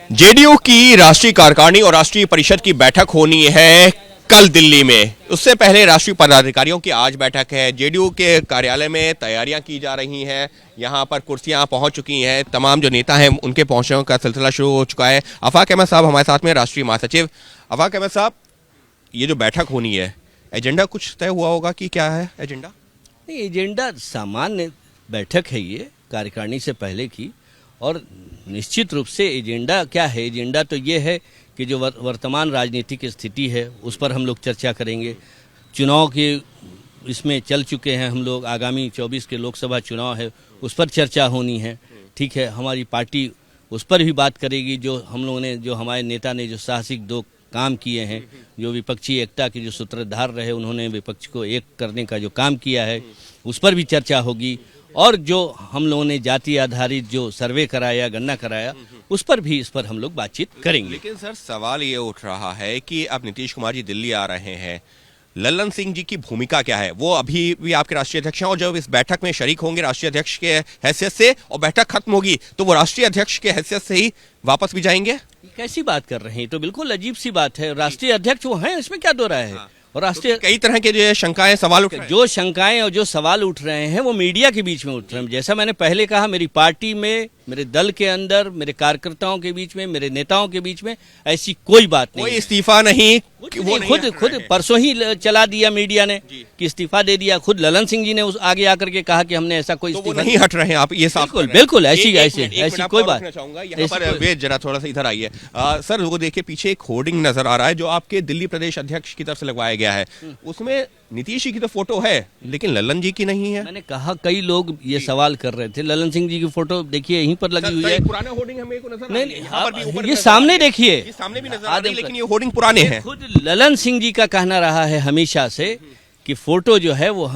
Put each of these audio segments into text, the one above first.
JDU की राष्ट्रीय कार्यकारिणी और राष्ट्रीय परिषद की बैठक होनी है कल दिल्ली में। उससे पहले राष्ट्रीय पदाधिकारियों की आज बैठक है। जेडीयू के कार्यालय में तैयारियां की जा रही हैं। यहां पर कुर्सियां पहुंच चुकी हैं। तमाम जो नेता हैं उनके पहुंचने का सिलसिला शुरू हो चुका है। आफाक अहमद साहब हमारे साथ में, राष्ट्रीय महासचिव। आफाक अहमद साहब, ये जो बैठक होनी है, एजेंडा कुछ तय हुआ होगा कि क्या है एजेंडा? नहीं, एजेंडा सामान्य बैठक है ये कार्यकारिणी से पहले की, और निश्चित रूप से एजेंडा क्या है? एजेंडा तो ये है कि जो वर्तमान राजनीतिक स्थिति है उस पर हम लोग चर्चा करेंगे। चुनाव के इसमें चल चुके हैं हम लोग, आगामी 24 के लोकसभा चुनाव है उस पर चर्चा होनी है। ठीक है, हमारी पार्टी उस पर भी बात करेगी। जो हम लोगों ने, जो हमारे नेता ने जो साहसिक 2 काम किए हैं, जो विपक्षी एकता के जो सूत्रधार रहे, उन्होंने विपक्ष को एक करने का जो काम किया है उस पर भी चर्चा होगी। और जो हम लोगों ने जाति आधारित जो सर्वे कराया, गणना कराया, उस पर भी, इस पर हम लोग बातचीत करेंगे। लेकिन सर, सवाल ये उठ रहा है कि अब नीतीश कुमार जी दिल्ली आ रहे हैं, लल्लन सिंह जी की भूमिका क्या है? वो अभी भी आपके राष्ट्रीय अध्यक्ष हैं और जब इस बैठक में शरीक होंगे राष्ट्रीय अध्यक्ष के हैसियत से और बैठक खत्म होगी तो वो राष्ट्रीय अध्यक्ष के हैसियत से ही वापस भी जाएंगे? कैसी बात कर रहे हैं? तो बिल्कुल अजीब सी बात है। राष्ट्रीय अध्यक्ष वो हैं, इसमें क्या दो राय है? हाँ। और राष्ट्रीय तो कई तरह के जो शंकाएं, सवाल उठ रहे हैं। जो शंकाएं और जो सवाल उठ रहे हैं वो मीडिया के बीच में उठ रहे हैं। जैसा मैंने पहले कहा, मेरी पार्टी में, मेरे दल के अंदर, मेरे कार्यकर्ताओं के बीच में, मेरे नेताओं के बीच में ऐसी कोई बात नहीं। कोई इस्तीफा नहीं, वो खुद परसों ही चला दिया मीडिया ने कि इस्तीफा दे दिया। खुद ललन सिंह जी ने उस आगे आकर के कहा कि हमने ऐसा कोई इस्तीफा नहीं हट रहे हैं। आप ये साफ बिल्कुल ऐसी कोई बात चाहूंगा। यहाँ पर वे जरा थोड़ा सा इधर आइए सर। वो देखिए पीछे एक होर्डिंग नजर आ रहा है जो आपके दिल्ली प्रदेश अध्यक्ष की तरफ से लगवाया गया है। उसमें नीतीश जी की तो फोटो है लेकिन ललन जी की नहीं है। मैंने कहा, कई लोग ये सवाल कर रहे थे, ललन सिंह जी की फोटो देखिए यहीं पर लगी हुई है। पुराना होर्डिंग हमें को नजर नहीं, ये सामने देखिए, सामने भी नजर आ रही है, लेकिन ये होर्डिंग पुराने हैं। खुद ललन सिंह जी का कहना रहा है हमेशा से कि फोटो जो है वो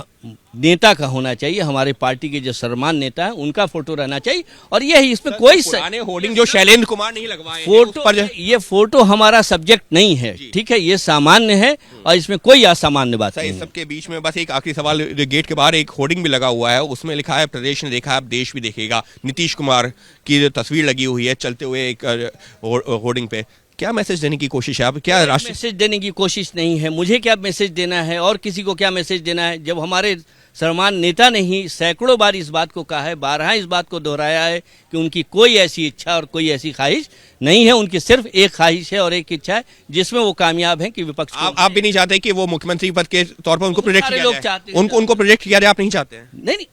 नेता का होना चाहिए, हमारे पार्टी के जो सर्वमान्य नेता है उनका फोटो रहना चाहिए। और यही इसमें कोई पुराने होर्डिंग जो शैलेंद्र कुमार नहीं लगवाए फोटो पर, ये फोटो हमारा सब्जेक्ट नहीं है। ठीक है, ये सामान्य है और इसमें कोई असामान्य बात नहीं। सबके बीच में बस एक आखिरी सवाल, गेट के बाहर एक होर्डिंग भी लगा हुआ है, उसमें लिखा है प्रदेश ने देखा अब देश भी देखेगा। नीतीश कुमार की जो तस्वीर लगी हुई है चलते हुए एक होर्डिंग पे, क्या मैसेज देने की कोशिश है? आप क्या राष्ट्रीय मैसेज देने की कोशिश नहीं है। मुझे क्या मैसेज देना है और किसी को क्या मैसेज देना है? जब हमारे सर्वमान्य नेता ने ही सैकड़ों बार इस बात को कहा है, 12 इस बात को दोहराया है कि उनकी कोई ऐसी इच्छा और कोई ऐसी ख्वाहिश नहीं है। उनकी सिर्फ एक ख्वाहिश है और एक इच्छा है जिसमें वो कामयाब हैं कि विपक्ष आप भी नहीं चाहते कि वो मुख्यमंत्री पद के तौर पर उनको प्रोजेक्ट किया जाए? उनको प्रोजेक्ट किया जाए, आप नहीं चाहते हैं? नहीं,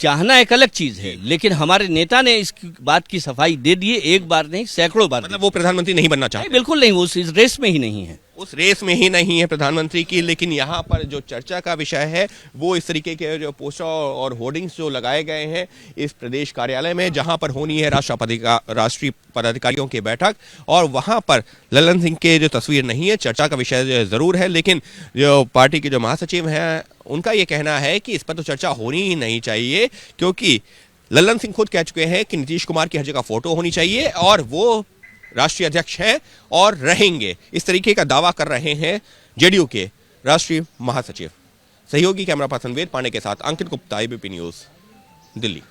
चाहना एक अलग चीज है, लेकिन हमारे नेता ने इस बात की सफाई दे दी है, एक बार नहीं सैकड़ों बार। मतलब वो प्रधानमंत्री नहीं बनना चाहते? बिल्कुल नहीं, उस रेस में ही नहीं है। उस रेस में ही नहीं है प्रधानमंत्री की। लेकिन यहाँ पर जो चर्चा का विषय है वो इस तरीके के जो पोस्टर और होर्डिंग्स जो लगाए गए हैं इस प्रदेश कार्यालय में, जहां पर होनी है राष्ट्रीय पदाधिकारियों की बैठक, और वहां पर ललन सिंह के जो तस्वीर नहीं है। चर्चा का विषय जरूर है, लेकिन जो पार्टी के जो महासचिव हैं उनका ये कहना है कि इस पर तो चर्चा होनी ही नहीं चाहिए, क्योंकि ललन सिंह खुद कह चुके हैं कि नीतीश कुमार की हर जगह फोटो होनी चाहिए और वो राष्ट्रीय अध्यक्ष हैं और रहेंगे। इस तरीके का दावा कर रहे हैं जेडीयू के राष्ट्रीय महासचिव। सहयोगी कैमरा पर्सन वेद पांडे के साथ अंकित गुप्ता, एबीपी न्यूज, दिल्ली।